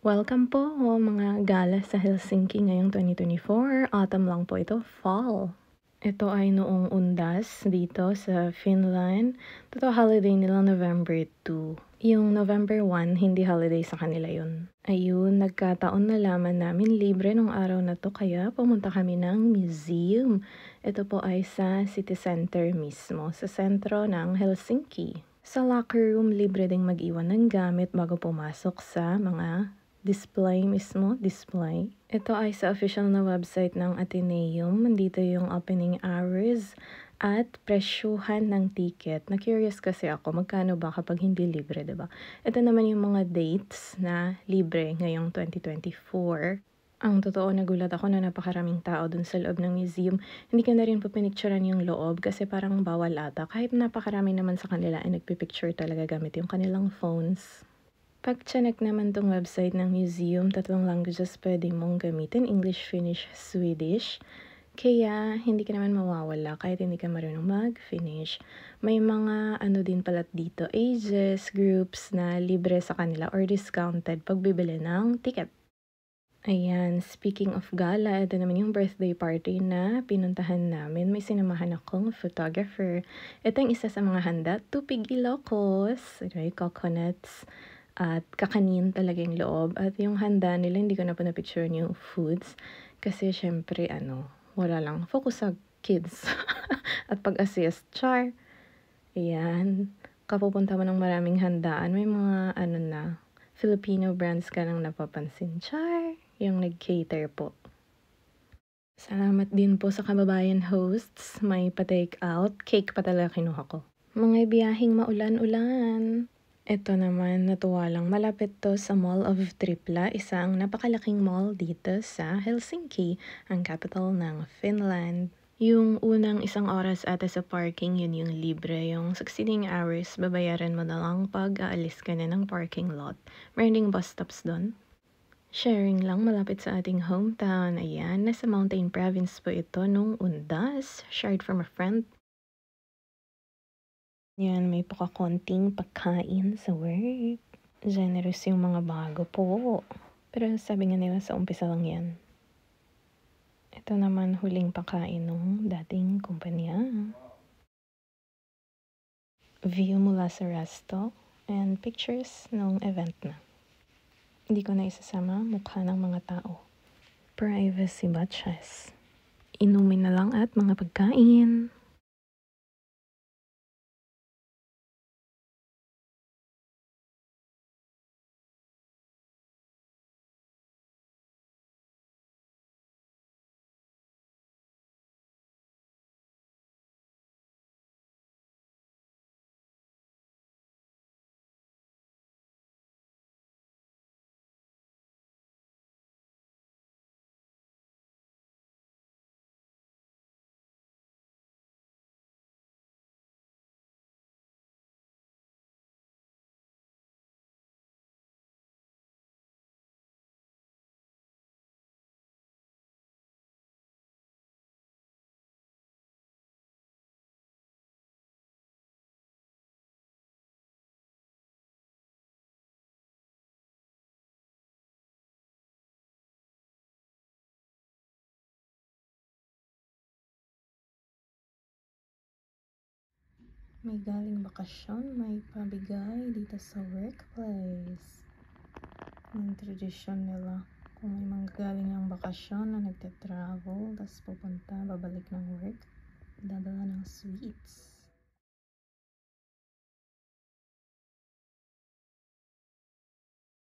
Welcome po mga gala sa Helsinki ngayong 2024. Autumn lang po ito, fall. Ito ay noong undas dito sa Finland. Totoo holiday nila November 2. Yung November 1, hindi holiday sa kanila yun. Ayun, nagkataon na laman namin libre nung araw na to kaya pumunta kami ng museum. Ito po ay sa city center mismo, sa sentro ng Helsinki. Sa locker room, libre ding mag-iwan ng gamit bago pumasok sa mga display mismo, display. Ito ay sa official na website ng Athenaeum. Nandito yung opening hours at presyuhan ng ticket. Na-curious kasi ako, magkano ba kapag hindi libre, diba? Ito naman yung mga dates na libre ngayong 2024. Ang totoo, nagulat ako na napakaraming tao dun sa loob ng museum. Hindi ko na rin po pinicturean yung loob kasi parang bawal ata. Kahit napakarami naman sa kanila ay nagpipicture talaga gamit yung kanilang phones. Pag chinek naman tong website ng museum, 3 languages pwede mong gamitin, English, Finnish, Swedish. Kaya hindi ka naman mawawala kahit hindi ka marunong mag-Finnish. May mga din pala dito, ages, groups na libre sa kanila or discounted pag bibili ng ticket. Ayan, speaking of gala, ito naman yung birthday party na pinuntahan namin. May sinamahan akong photographer. Ito yung isa sa mga handa, tupig Ilocos, coconuts, at kakanin talaga yung loob. At yung handa nila, hindi ko na po na-picture yung foods. Kasi syempre, wala lang. Focus sa kids. At pag-assist, char. Ayan. Kapupunta mo ng maraming handaan. May mga, Filipino brands ka nang napapansin. Char. Yung nag-cater po. Salamat din po sa kababayan hosts. May pa-take out. Cake pa talaga kinuha ko. Mga biyaheng maulan-ulan. Ito naman, natuwa lang. Malapit to sa Mall of Tripla, isang napakalaking mall dito sa Helsinki, ang capital ng Finland. Yung unang 1 oras ata sa parking, yun yung libre. Yung succeeding hours, babayaran mo na lang pag aalis ka na ng parking lot. Meron ding bus stops doon. Sharing lang, malapit sa ating hometown. Ayan, nasa Mountain Province po ito nung undas. Shared from a friend. Yan, may pakakonting pagkain sa work. Generous yung mga bago po. Pero sabi nga nila sa umpisa lang yan. Ito naman huling pakain ng dating kumpanya. View mula sa resto and pictures ng event na. Hindi ko na isasama mukha ng mga tao. Privacy batches. Inumin na lang at mga pagkain. May galing bakasyon, may pabigay dito sa workplace. Yung tradisyon nila. Kung may mga galing ang bakasyon na nagte-travel, tapos pupunta, babalik ng work, dadala ng sweets.